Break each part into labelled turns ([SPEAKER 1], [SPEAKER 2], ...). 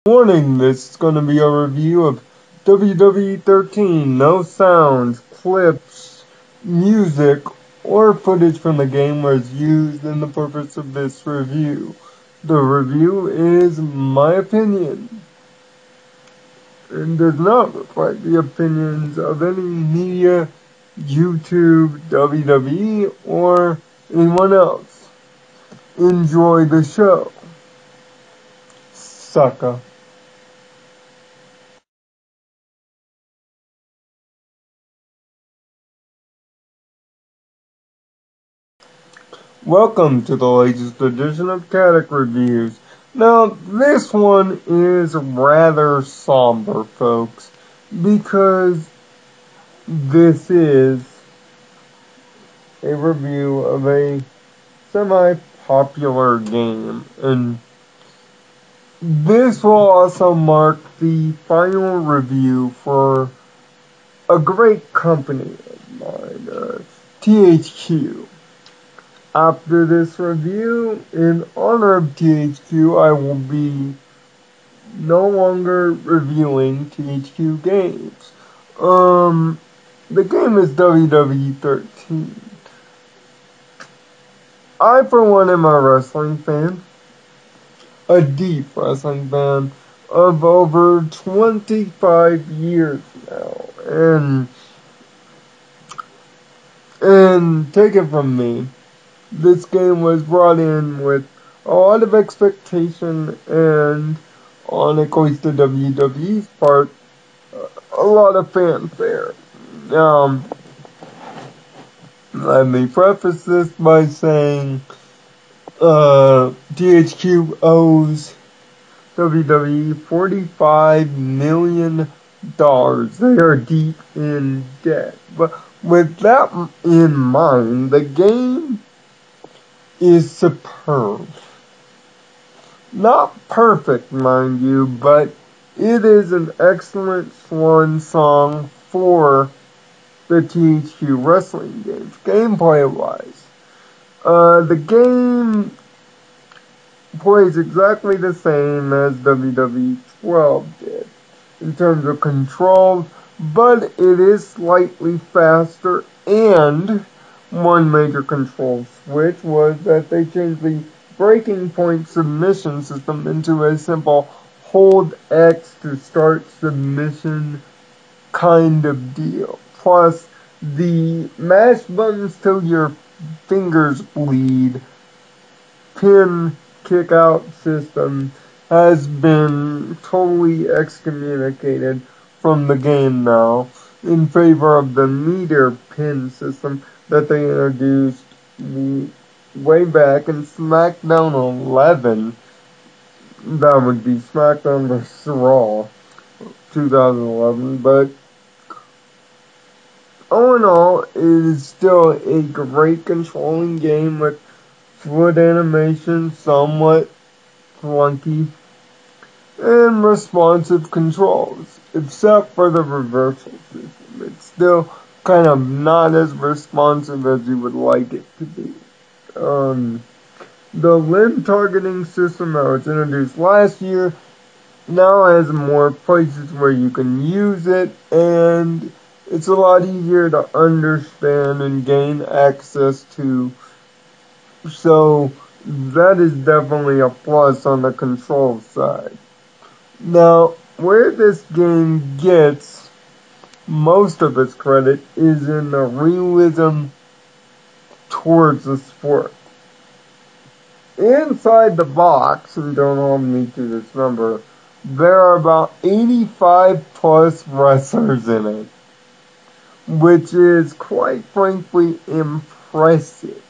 [SPEAKER 1] Warning, this is going to be a review of WWE 13. No sounds, clips, music, or footage from the game was used in the purpose of this review. The review is my opinion and does not reflect the opinions of any media, YouTube, WWE, or anyone else. Enjoy the show. Sucker. Welcome to the latest edition of Kadic Reviews. Now, this one is rather somber, folks, because this is a review of a semi-popular game, and this will also mark the final review for a great company of mine, THQ. After this review, in honor of THQ, I will be no longer reviewing THQ games. The game is WWE 13. I, for one, am a wrestling fan. A deep wrestling fan of over 25 years now. And take it from me, this game was brought in with a lot of expectation and, on Equestria WWE's part, a lot of fanfare. Let me preface this by saying THQ owes WWE $45 million. They are deep in debt. But with that in mind, the game is superb. Not perfect, mind you, but it is an excellent swan song for the THQ wrestling games, gameplay-wise. The game plays exactly the same as WWE 12 did in terms of controls, but it is slightly faster, and one major control switch was that they changed the breaking point submission system into a simple hold X to start submission kind of deal. Plus, the mash buttons till your fingers bleed pin kick out system has been totally excommunicated from the game now in favor of the meter pin system that they introduced way back in SmackDown 11. That would be SmackDown vs. Raw 2011, but all in all, it is still a great controlling game with foot animation somewhat clunky and responsive controls, except for the reversal system. It's still kind of not as responsive as you would like it to be. The limb targeting system that was introduced last year now has more places where you can use it, and it's a lot easier to understand and gain access to. So that is definitely a plus on the control side. Now, where this game gets most of its credit is in the realism towards the sport. Inside the box, and don't hold me to this number, there are about 85 plus wrestlers in it, which is quite frankly impressive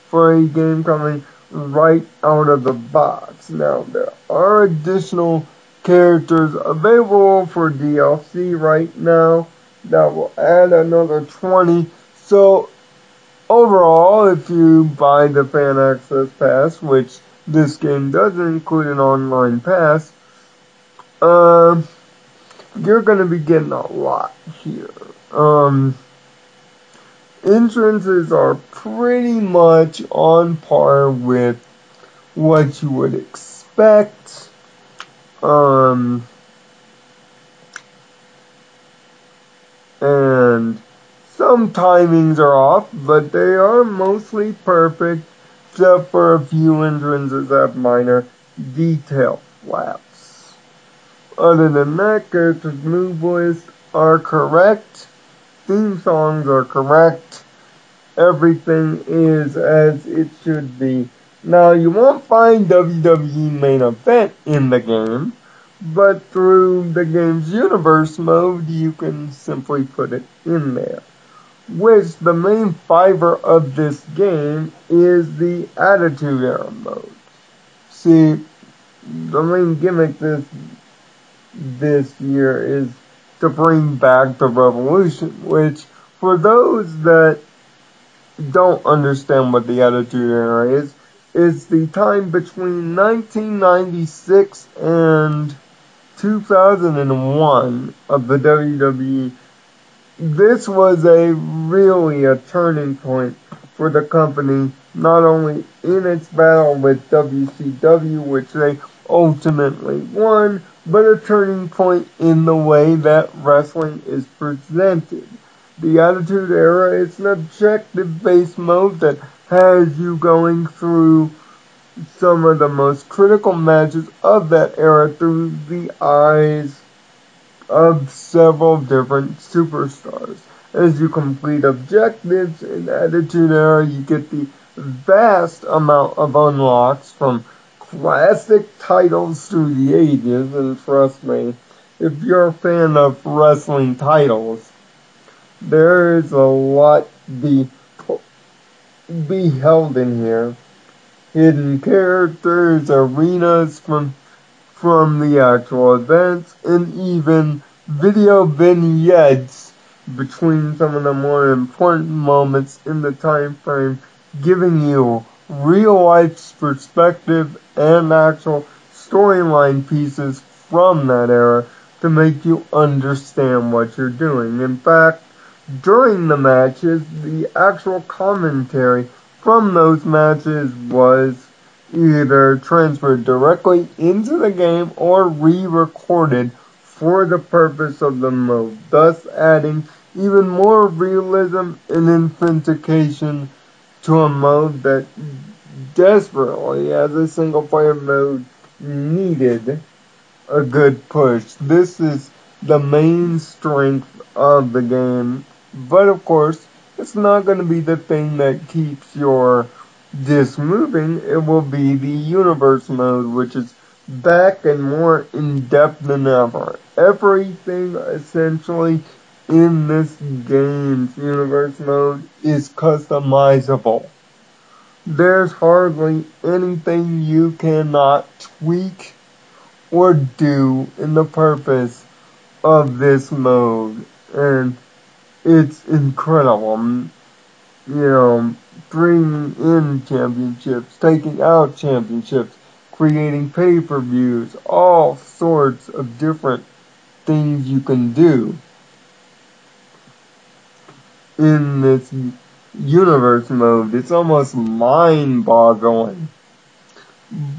[SPEAKER 1] for a game coming right out of the box. Now, there are additional characters available for DLC right now that will add another 20. So, overall, if you buy the Fan Access Pass, which this game does include an online pass, you're going to be getting a lot here. Entrances are pretty much on par with what you would expect. And some timings are off, but they are mostly perfect, except for a few entrances that have minor detail flaps. Other than that, characters' move lists are correct, theme songs are correct, everything is as it should be. Now, you won't find WWE Main Event in the game, but through the game's universe mode, you can simply put it in there. Which the main fiber of this game is the Attitude Era mode. See, the main gimmick this year is to bring back the Revolution, which for those that don't understand what the Attitude Era is the time between 1996 and 2001 of the WWE. This was really a turning point for the company, not only in its battle with WCW, which they ultimately won, but a turning point in the way that wrestling is presented. The Attitude Era is an objective-based mode that has you going through some of the most critical matches of that era through the eyes of several different superstars. As you complete objectives in Attitude Era, you get the vast amount of unlocks from classic titles through the ages, and trust me, if you're a fan of wrestling titles, there's a lot be held in here. Hidden characters, arenas from the actual events, and even video vignettes between some of the more important moments in the time frame, giving you real life perspective and actual storyline pieces from that era to make you understand what you're doing. In fact, during the matches, the actual commentary from those matches was either transferred directly into the game or re-recorded for the purpose of the mode, thus adding even more realism and authentication to a mode that desperately, as a single-player mode, needed a good push. This is the main strength of the game, but of course, it's not going to be the thing that keeps your disc moving. It will be the universe mode, which is back and more in-depth than ever. Everything essentially in this game's universe mode is customizable. There's hardly anything you cannot tweak or do in the purpose of this mode, and it's incredible. Bringing in championships, taking out championships, creating pay-per-views, all sorts of different things you can do in this universe mode. It's almost mind-boggling.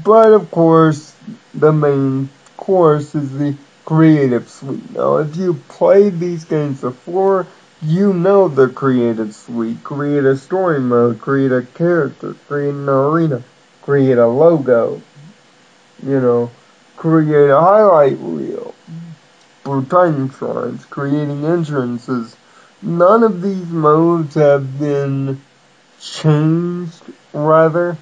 [SPEAKER 1] But of course, the main course is the creative suite. Now, if you played these games before, you know the creative suite. Create a story mode, create a character, create an arena, create a logo, create a highlight reel for time shrines, creating entrances. None of these modes have been changed, rather.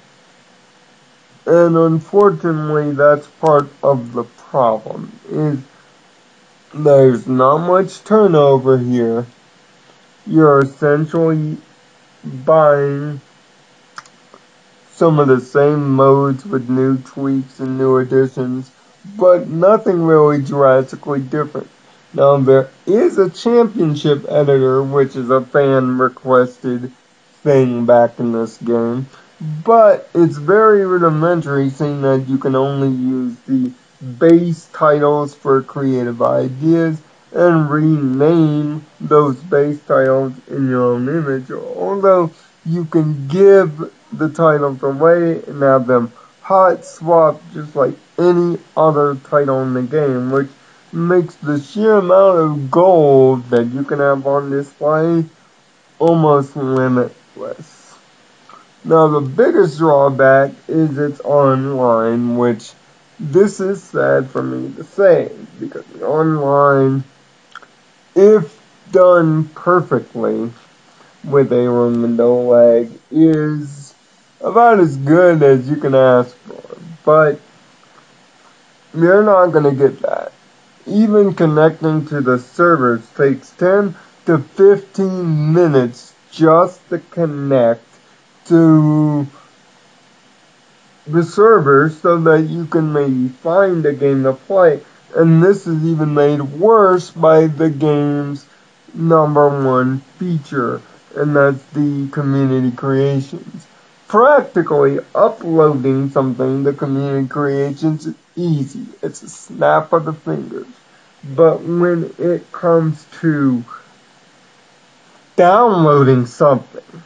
[SPEAKER 1] And unfortunately, that's part of the problem, is there's not much turnover here. You're essentially buying some of the same modes with new tweaks and new additions, but nothing really drastically different. Now, there is a championship editor, which is a fan-requested thing back in this game, but it's very rudimentary, seeing that you can only use the base titles for creative ideas and rename those base titles in your own image, although you can give the titles away and have them hot swap just like any other title in the game, which makes the sheer amount of gold that you can have on display almost limitless. Now the biggest drawback is it's online, which this is sad for me to say, because the online, if done perfectly with a window lag, is about as good as you can ask for, but you're not going to get that. Even connecting to the servers takes 10 to 15 minutes just to connect to the server so that you can maybe find a game to play. And this is even made worse by the game's #1 feature, and that's the community creations. Practically uploading something to community creations is easy. It's a snap of the fingers. But when it comes to downloading something,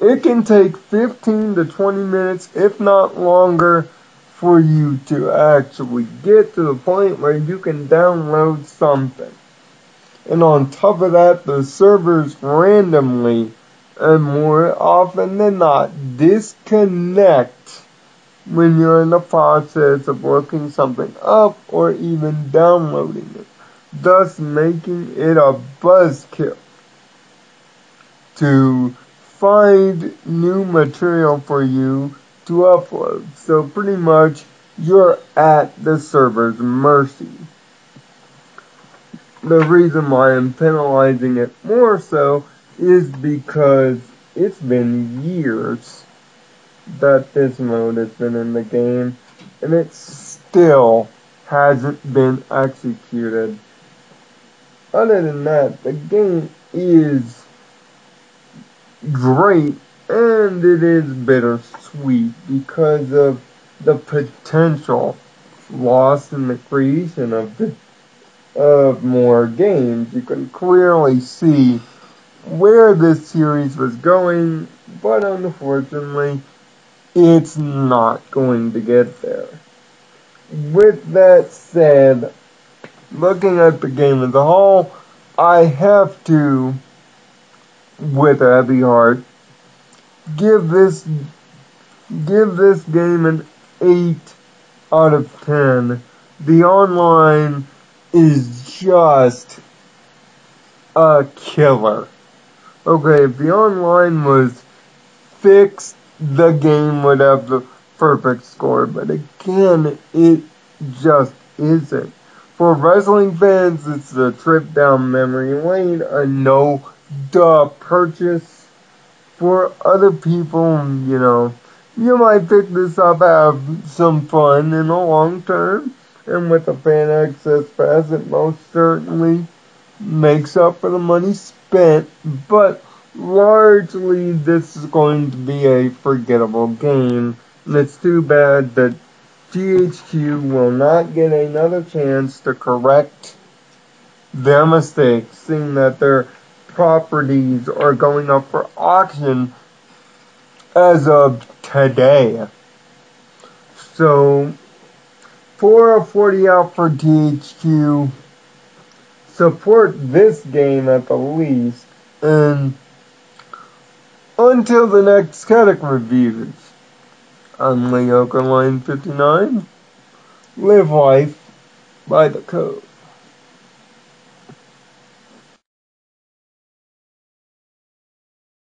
[SPEAKER 1] it can take 15 to 20 minutes, if not longer, for you to actually get to the point where you can download something. And on top of that, the servers randomly, and more often than not, disconnect when you're in the process of looking something up or even downloading it, thus making it a buzzkill to find new material for you to upload. So pretty much you're at the server's mercy. The reason why I'm penalizing it more so is because it's been years that this mode has been in the game, and it still hasn't been executed. Other than that, the game is great, and it is bittersweet because of the potential lost in the creation of more games. You can clearly see where this series was going, but unfortunately, it's not going to get there. With that said, looking at the game as a whole, I have to, with a heavy heart, give this game an 8 out of 10. The online is just a killer. Okay, if the online was fixed, the game would have the perfect score, but again, it just isn't. For wrestling fans, it's a trip down memory lane, a no-duh purchase. For other people, you might pick this up, have some fun in the long term, and with the fan access pass, it most certainly makes up for the money spent, but largely this is going to be a forgettable game, and it's too bad that THQ will not get another chance to correct their mistakes, seeing that their properties are going up for auction as of today. So, for a 40 out for THQ, support this game at the least, and until the next Kadic reviews, I'm Line 59. Live life by the code.